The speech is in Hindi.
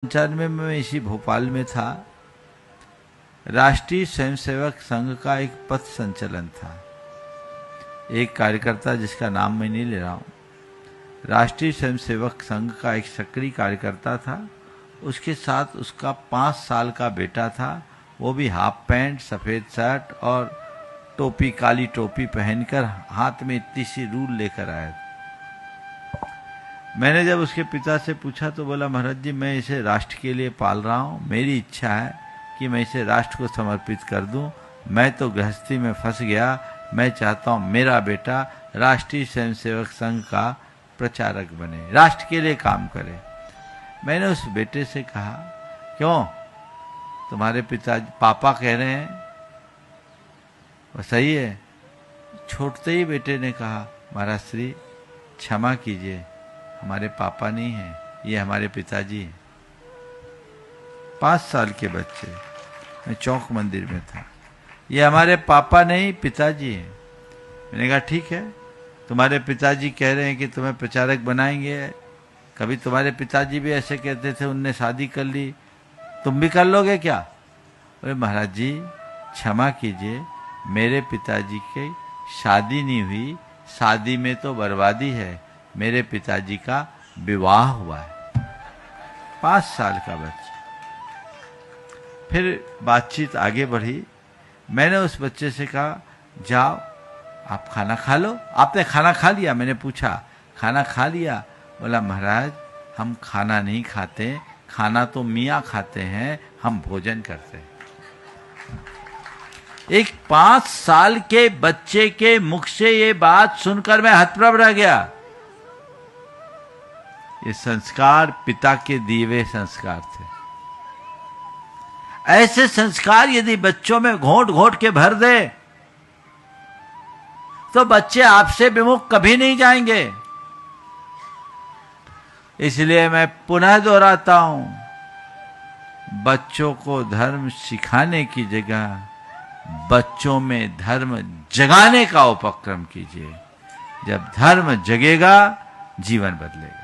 95 में मैं इसी भोपाल में था। राष्ट्रीय स्वयंसेवक संघ का एक पथ संचलन था। एक कार्यकर्ता जिसका नाम मैं नहीं ले रहा हूं, राष्ट्रीय स्वयंसेवक संघ का एक सक्रिय कार्यकर्ता था। उसके साथ उसका 5 साल का बेटा था। वो भी हाफ पैंट, सफेद शर्ट और टोपी, काली टोपी पहनकर हाथ में इतनी सी रूल लेकर आया था। मैंने जब उसके पिता से पूछा तो बोला, महाराज जी मैं इसे राष्ट्र के लिए पाल रहा हूं, मेरी इच्छा है कि मैं इसे राष्ट्र को समर्पित कर दूं। मैं तो गृहस्थी में फंस गया, मैं चाहता हूं मेरा बेटा राष्ट्रीय स्वयंसेवक संघ का प्रचारक बने, राष्ट्र के लिए काम करे। मैंने उस बेटे से कहा, क्यों तुम्हारे पिता पापा कह रहे हैं वो सही है। छोड़ते ही बेटे ने कहा, महाराज श्री क्षमा कीजिए, हमारे पापा नहीं हैं, ये हमारे पिताजी हैं। 5 साल के बच्चे, मैं चौक मंदिर में था, ये हमारे पापा नहीं पिताजी हैं। मैंने कहा ठीक है, तुम्हारे पिताजी कह रहे हैं कि तुम्हें प्रचारक बनाएंगे, कभी तुम्हारे पिताजी भी ऐसे कहते थे, उनने शादी कर ली, तुम भी कर लोगे क्या? अरे महाराज जी क्षमा कीजिए, मेरे पिताजी की शादी नहीं हुई, शादी में तो बर्बादी है, मेरे पिताजी का विवाह हुआ है। 5 साल का बच्चा। फिर बातचीत आगे बढ़ी। मैंने उस बच्चे से कहा, जाओ आप खाना खा लो। आपने खाना खा लिया? मैंने पूछा, खाना खा लिया? बोला, महाराज हम खाना नहीं खाते, खाना तो मियाँ खाते हैं, हम भोजन करते हैं। एक 5 साल के बच्चे के मुख से ये बात सुनकर मैं हतप्रभ रह गया। ये संस्कार पिता के दिए हुए संस्कार थे। ऐसे संस्कार यदि बच्चों में घोंट घोंट के भर दे तो बच्चे आपसे विमुख कभी नहीं जाएंगे। इसलिए मैं पुनः दोहराता हूं, बच्चों को धर्म सिखाने की जगह बच्चों में धर्म जगाने का उपक्रम कीजिए। जब धर्म जगेगा, जीवन बदलेगा।